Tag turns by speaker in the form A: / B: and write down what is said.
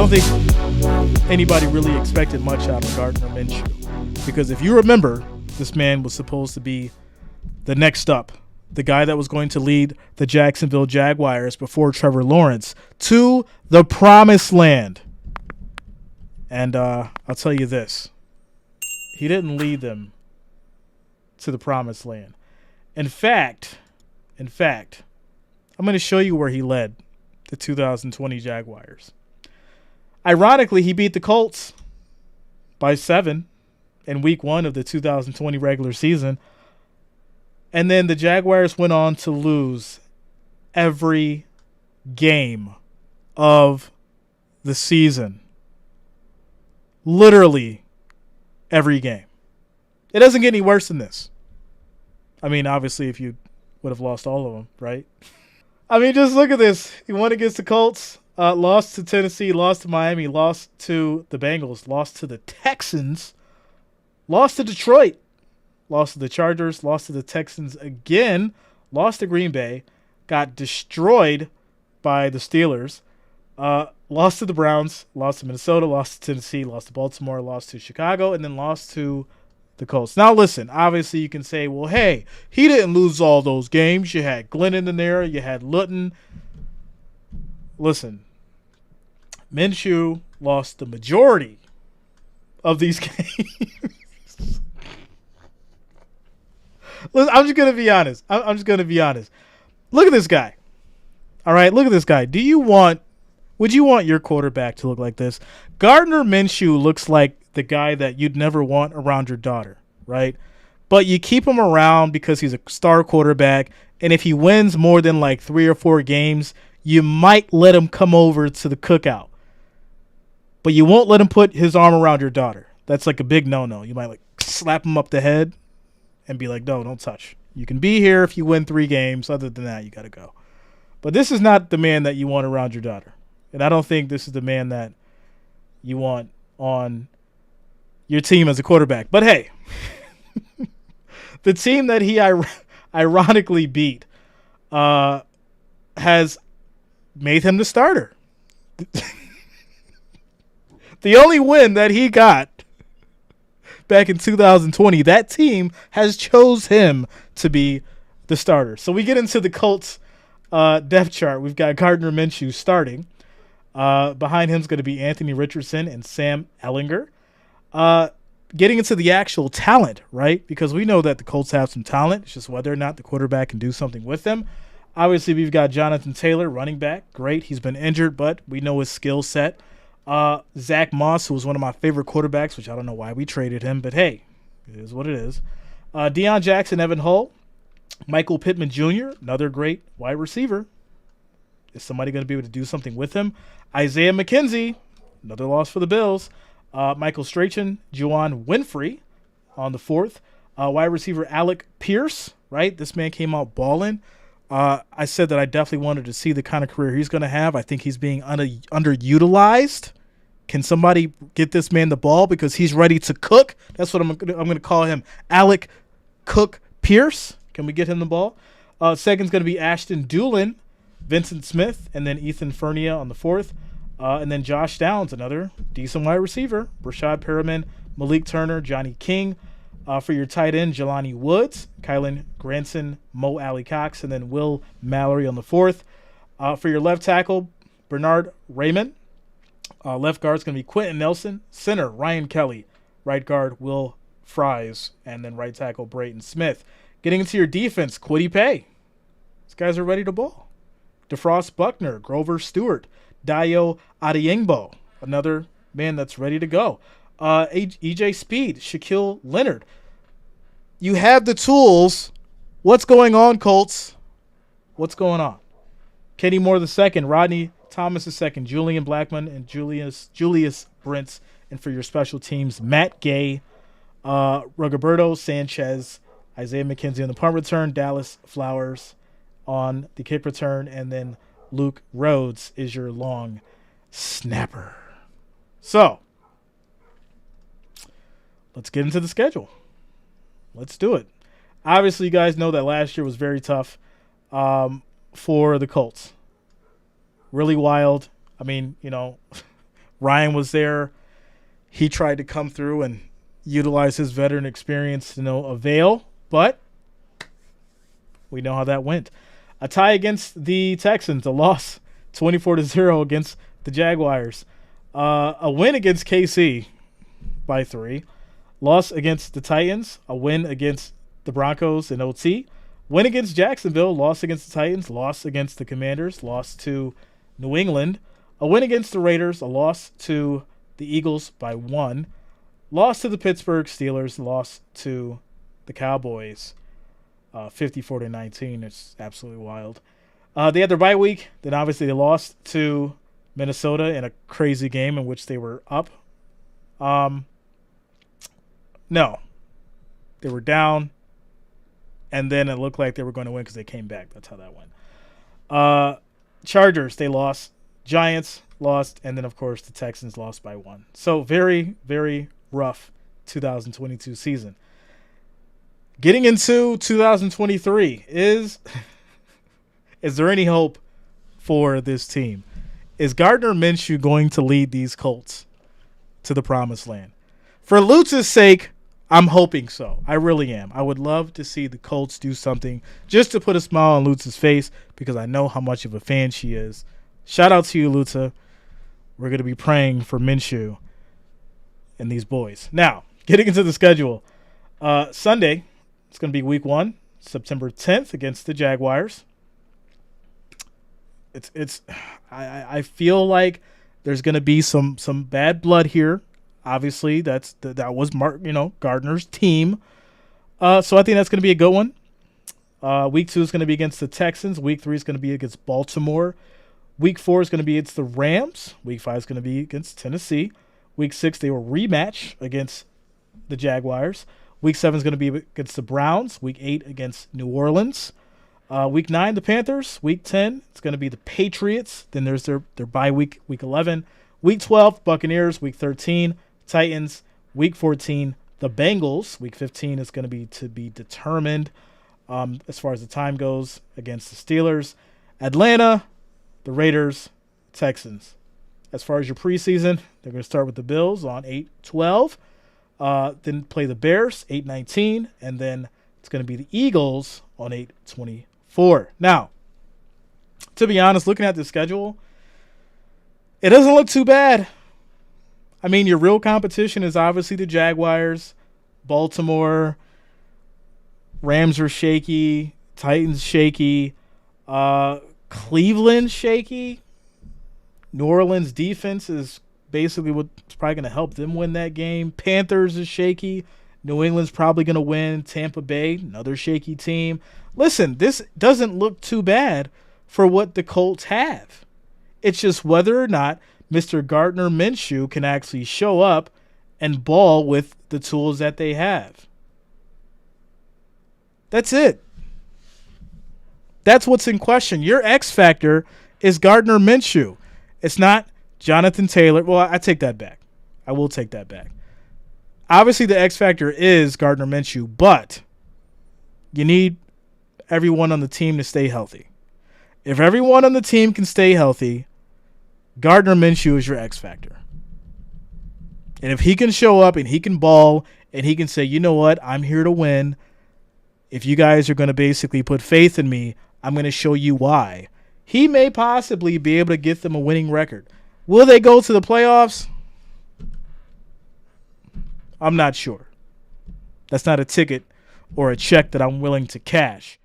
A: don't think anybody really expected much out of Gardner Minshew. Because if you remember, this man was supposed to be the next up, the guy that was going to lead the Jacksonville Jaguars before Trevor Lawrence to the promised land. And I'll tell you this. He didn't lead them to the promised land. In fact, I'm going to show you where he led the 2020 Jaguars. Ironically, he beat the Colts by 7 in week 1 of the 2020 regular season. And then the Jaguars went on to lose every game of the season. Literally every game. It doesn't get any worse than this. I mean, obviously, if you would have lost all of them, right? I mean, just look at this. He won against the Colts, lost to Tennessee, lost to Miami, lost to the Bengals, lost to the Texans, lost to Detroit, lost to the Chargers, lost to the Texans again, lost to Green Bay, got destroyed by the Steelers, lost to the Browns, lost to Minnesota, lost to Tennessee, lost to Baltimore, lost to Chicago, and then lost to the Colts. Now, listen, obviously you can say, well, hey, he didn't lose all those games. You had Glennon in there. You had Luton. Listen, Minshew lost the majority of these games. Listen, I'm just going to be honest. I'm just going to be honest. Look at this guy. All right, look at this guy. Would you want your quarterback to look like this? Gardner Minshew looks like the guy that you'd never want around your daughter, right? But you keep him around because he's a star quarterback, and if he wins more than like 3 or 4 games, you might let him come over to the cookout. But you won't let him put his arm around your daughter. That's like a big no-no. You might like slap him up the head and be like, no, don't touch. You can be here if you win 3 games. Other than that, you got to go. But this is not the man that you want around your daughter. And I don't think this is the man that you want on your team as a quarterback. But hey, the team that he ironically beat has made him the starter. The only win that he got back in 2020, that team has chose him to be the starter. So we get into the Colts depth chart. We've got Gardner Minshew starting. Behind him is going to be Anthony Richardson and Sam Ehlinger. Getting into the actual talent, right? Because we know that the Colts have some talent. It's just whether or not the quarterback can do something with them. Obviously, we've got Jonathan Taylor, running back. Great. He's been injured, but we know his skill set. Zach Moss, who was one of my favorite quarterbacks, which I don't know why we traded him, but hey, it is what it is. Deion Jackson, Evan Hull. Michael Pittman Jr., another great wide receiver. Is somebody going to be able to do something with him? Isaiah McKenzie, another loss for the Bills. Michael Strachan, Juwan Winfrey on the 4th. Wide receiver Alec Pierce, right? This man came out balling. I said that I definitely wanted to see the kind of career he's going to have. I think he's being underutilized. Can somebody get this man the ball because he's ready to cook? That's what I'm going to call him, Alec Cook Pierce. Can we get him the ball? Second's going to be Ashton Doolin, Vincent Smith, and then Ethan Fernia on the 4th. And then Josh Downs, another decent wide receiver. Rashad Perriman, Malik Turner, Johnny King. For your tight end, Jelani Woods, Kylan Granson, Mo Alley Cox, and then Will Mallory on the 4th. For your left tackle, Bernard Raymond. Left guard is going to be Quentin Nelson. Center, Ryan Kelly. Right guard, Will Fries. And then right tackle, Brayton Smith. Getting into your defense, Kwity Paye. These guys are ready to ball. DeFrost Buckner, Grover Stewart, Dayo Adeyingbo, another man that's ready to go. EJ Speed, Shaquille Leonard. You have the tools. What's going on, Colts? What's going on? Kenny Moore II, Rodney Thomas II, Julian Blackmon, and Julius Brents. And for your special teams, Matt Gay, Roberto Sanchez, Isaiah McKenzie on the punt return, Dallas Flowers on the kick return, and then Luke Rhodes is your long snapper. So, let's get into the schedule. Let's do it. Obviously, you guys know that last year was very tough for the Colts. Really wild. I mean, Ryan was there. He tried to come through and utilize his veteran experience to no avail, but we know how that went. A tie against the Texans, a loss 24-0 against the Jaguars. A win against KC by 3. Loss against the Titans, a win against the Broncos in OT. Win against Jacksonville, loss against the Titans, loss against the Commanders, loss to New England. A win against the Raiders, a loss to the Eagles by 1. Loss to the Pittsburgh Steelers, loss to the Cowboys, 54-19. It's absolutely wild. They had their bye week. Then obviously they lost to Minnesota in a crazy game in which they were up. No, they were down, and then it looked like they were going to win because they came back. That's how that went. Chargers, they lost. Giants lost, and then, of course, the Texans lost by 1. So very, very rough 2022 season. Getting into 2023, is there any hope for this team? Is Gardner Minshew going to lead these Colts to the promised land? For Lutz's sake, I'm hoping so. I really am. I would love to see the Colts do something just to put a smile on Lutz's face because I know how much of a fan she is. Shout out to you, Lutza. We're going to be praying for Minshew and these boys. Now, getting into the schedule. Sunday, it's going to be week 1, September 10th against the Jaguars. I feel like there's going to be some bad blood here. Obviously, that was Gardner's team. So I think that's going to be a good one. Week 2 is going to be against the Texans. Week 3 is going to be against Baltimore. Week 4 is going to be against the Rams. Week 5 is going to be against Tennessee. Week 6, they will rematch against the Jaguars. Week 7 is going to be against the Browns. Week 8 against New Orleans. Week 9, the Panthers. Week 10, it's going to be the Patriots. Then there's their bye week, week 11. Week 12, Buccaneers. Week 13, Titans. Week 14, the Bengals. Week 15 is going to be determined as far as the time goes against the Steelers. Atlanta, the Raiders, Texans. As far as your preseason, they're going to start with the Bills on 8-12. Then play the Bears, 8-19. And then it's going to be the Eagles on 8-24. Now, to be honest, looking at the schedule, it doesn't look too bad. I mean, your real competition is obviously the Jaguars, Baltimore, Rams are shaky, Titans shaky, Cleveland shaky. New Orleans defense is basically what's probably going to help them win that game. Panthers is shaky. New England's probably going to win. Tampa Bay, another shaky team. Listen, this doesn't look too bad for what the Colts have. It's just whether or not Mr. Gardner Minshew can actually show up and ball with the tools that they have. That's it. That's what's in question. Your X factor is Gardner Minshew. It's not Jonathan Taylor. Well, I take that back. I will take that back. Obviously, the X factor is Gardner Minshew, but you need everyone on the team to stay healthy. If everyone on the team can stay healthy, Gardner Minshew is your X factor. And if he can show up and he can ball and he can say, you know what, I'm here to win. If you guys are going to basically put faith in me, I'm going to show you why. He may possibly be able to get them a winning record. Will they go to the playoffs? I'm not sure. That's not a ticket or a check that I'm willing to cash.